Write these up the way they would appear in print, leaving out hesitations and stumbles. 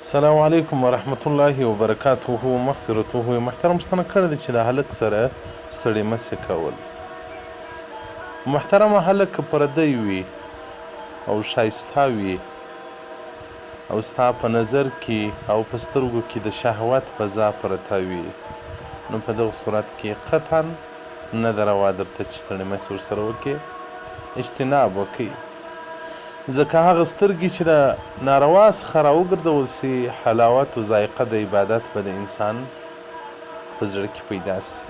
السلام علیکم ورحمت الله وبرکاته مغفرته. محترم پوښتنه کړې ده چې د هلک سره ستړي مه کول. محترمه، هلک که پردی وي او ښایسته وي او ستا په نظر کې او په سترګو کې د شهوت فضا پرته وي، نو په دغه صورت کې قطعا نه ده روا درته چې ستړي مسې ورسره وکړې، اجتناب وکړئ. ځکه هغه سترګې چې د ناروا څخه راوګرځول سي، حلاوت و ذایقه د عبادت به د انسان په زړه کې پیدا سي.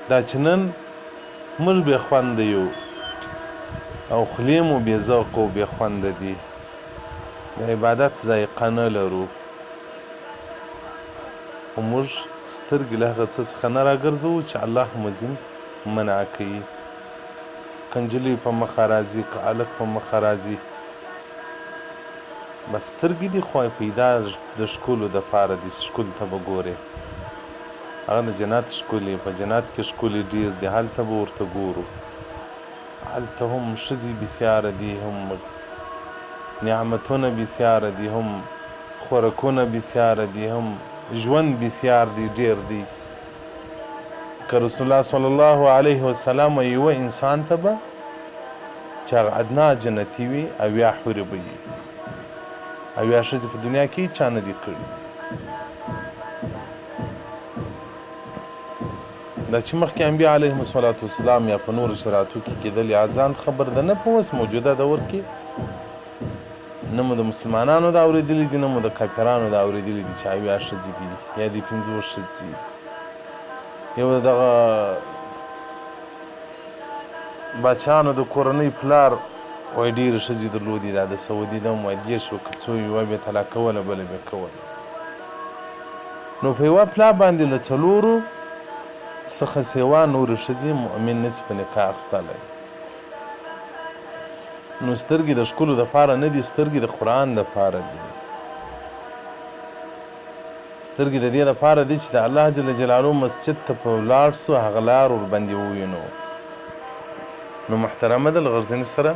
دا چې نن موږ بې خونده یو او خولې مو بې ذوق او بې خونده دي، د عبادت ذایقه نه لرو، خو موږ سترګې له هغه څه څخه نه راګرځوو چې الله مو ځین منع کوي. که نجلۍ په مخه راځي، که هلک په مخه راځي، بس سترګې دي، خو پیدا د ښکلو دپاره دي، ښکل ته به ګورې. هغه د جنت ښکلې، په جنت کې ښکلې ډېر دي، هلته به ورته ګورو. هلته هم ښځې بسیاره دي، هم نعمتونه بسیاره دي، هم خوراکونه بسیاره دي، هم ژوند بسیار دی، ډېر دی. که رسول الله صلی الله علیه وسلم یوه انسان ته به چې هغه ادنا جنتي وي، اویا حورې به وي، اویا ښځې په دنیا کې چا نه دي کړي. دا چې مخکې انبیا علیهم السلام یا په نورو شرایطو کې کېدل، یا ځان خبر ده نه په اوس موجوده دور کې، نه مو د مسلمانانو دا اورېدلي دي، نه مو د کافرانو دا اورېدلي دي چې اویا ښځې دي یا دې 50 ښځې. یو دغه بچیانو د کورنۍ پلار وایي ډېرې ښځې درلودې، دا د سعودي ده هم وایي 10 وه، که څو یوه به یې طلاق کوله، بله به یې کوله. نو په یوه پلار باندې له 4 څخه سوا نورې ښځې مؤمن نسي په نکاح اخیستلی. نو سترګې د ښکلو دپاره نه دي، سترګې د قرآن دپاره دي. سترګې د دې دپاره دي چې د الله جل جلاله مسجد ته په ولاړ سو، هغه لار ورباندې ووینو. نو محترمه ده، له غرضنې سره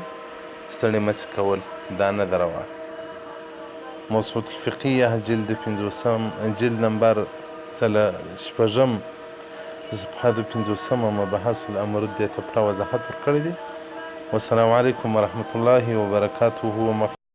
ستړي مسې کول دا نه ده روا. موسوعة الفقیه جلد 50 جلد نمبر 6 صفحه د 50 مبحث الامر دې ته پوره وضاحت ورکړی دی. والسلام علیکم ورحمة الله وبرکاته.